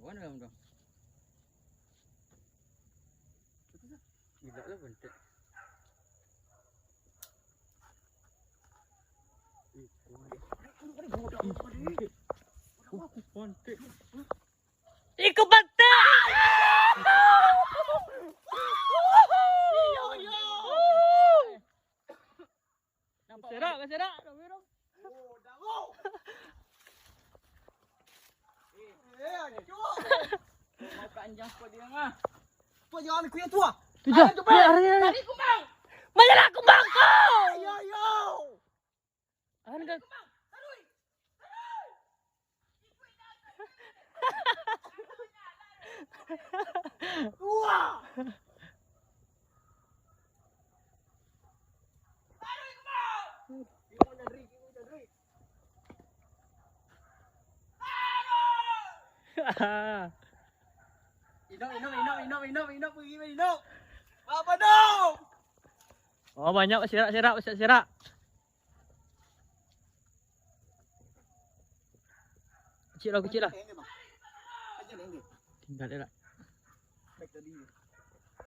Mana dalam tu? Gila lah bentuk. Ikut bantai. Serak, serak. Oh, dah. Panjang kau dia mah. Tu jangan aku yang tua. Tu je. Tadi kumbang. Mana kumbang kau? Yo. Akan kau. Wah. Inap, pergi inap. Apa dong? Oh banyak serak. Kecil lah. Tinggal dia lah. Baik tadi.